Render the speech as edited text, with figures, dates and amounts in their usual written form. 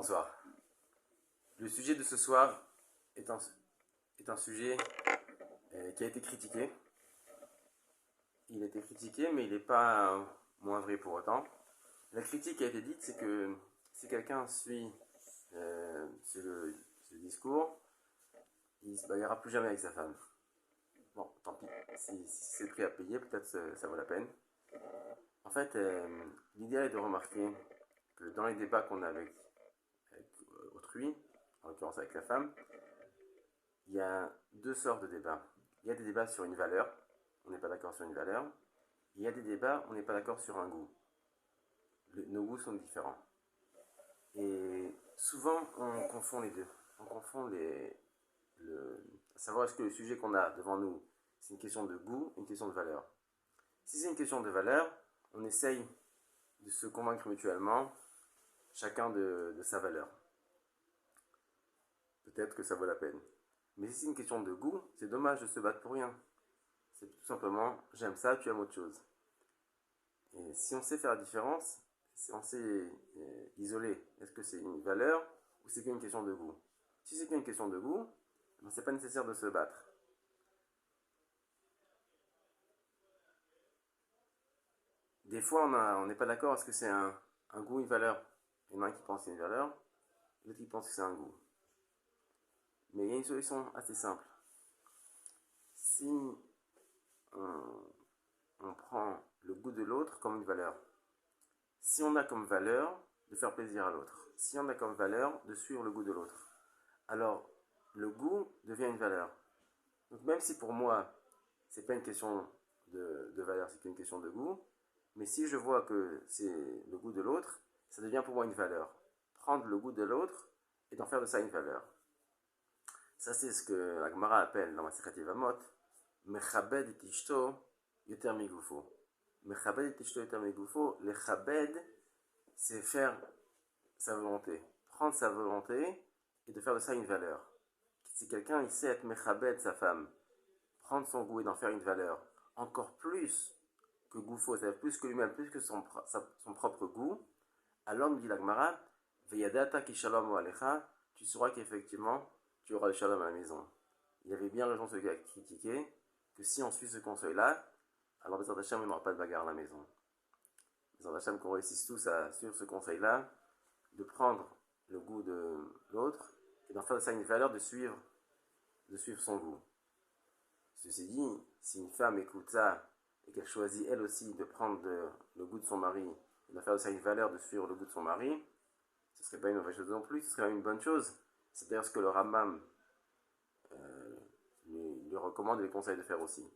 Bonsoir. Le sujet de ce soir est un sujet qui a été critiqué. Il a été critiqué, mais il n'est pas moins vrai pour autant. La critique qui a été dite, c'est que si quelqu'un suit ce discours, il ne se bagarrera plus jamais avec sa femme. Bon, tant pis. Si c'est le prix à payer, peut-être ça vaut la peine. En fait, l'idée est de remarquer que dans les débats qu'on a avec autrui, en l'occurrence avec la femme, il y a deux sortes de débats. Il y a des débats sur une valeur, on n'est pas d'accord sur une valeur. Il y a des débats, on n'est pas d'accord sur un goût. Nos goûts sont différents. Et souvent, on confond les deux. On confond à savoir est-ce que le sujet qu'on a devant nous, c'est une question de goût, une question de valeur. Si c'est une question de valeur, on essaye de se convaincre mutuellement, chacun de sa valeur. Peut-être que ça vaut la peine. Mais si c'est une question de goût, c'est dommage de se battre pour rien. C'est tout simplement, j'aime ça, tu aimes autre chose. Et si on sait faire la différence, si on sait isoler, est-ce que c'est une valeur ou c'est qu'une question de goût? Si c'est qu'une question de goût, ben c'est pas nécessaire de se battre. Des fois, on n'est pas d'accord, est-ce que c'est un goût, une valeur? Il y en a un qui pense que c'est une valeur, l'autre qui pense que c'est un goût. Mais il y a une solution assez simple. Si on prend le goût de l'autre comme une valeur, si on a comme valeur de faire plaisir à l'autre, si on a comme valeur de suivre le goût de l'autre, alors le goût devient une valeur. Donc même si pour moi, c'est pas une question de valeur, c'est qu'une question de goût, mais si je vois que c'est le goût de l'autre, ça devient pour moi une valeur. Prendre le goût de l'autre et d'en faire de ça une valeur. Ça, c'est ce que la Gemara appelle dans Masechet Yevamot, Mechabed et Tishto Yoter Migufo. Mechabed et Tishto Yoter Migufo, le Chabed, c'est faire sa volonté. Prendre sa volonté et de faire de ça une valeur. Si quelqu'un il sait être Mechabed, sa femme, prendre son goût et d'en faire une valeur, encore plus que Goufo, c'est-à-dire plus que lui-même, plus que son propre goût, alors nous dit la Gemara, Veyadata ki shalom alecha, tu sauras qu'effectivement, tu auras le shalom à la maison. Il avait bien raison ce gars qui critiquait, que si on suit ce conseil-là, alors Bezrat Hashem, il n'aura pas de bagarre à la maison. Bezrat Hashem, qu'on réussisse tous à suivre ce conseil-là, de prendre le goût de l'autre, et d'en faire de ça une valeur de suivre son goût. Ceci dit, si une femme écoute ça, et qu'elle choisit elle aussi de prendre le goût de son mari, et de faire de ça une valeur de suivre le goût de son mari, ce ne serait pas une mauvaise chose non plus, ce serait même une bonne chose. C'est d'ailleurs ce que le Rambam lui recommande et lui conseille de faire aussi.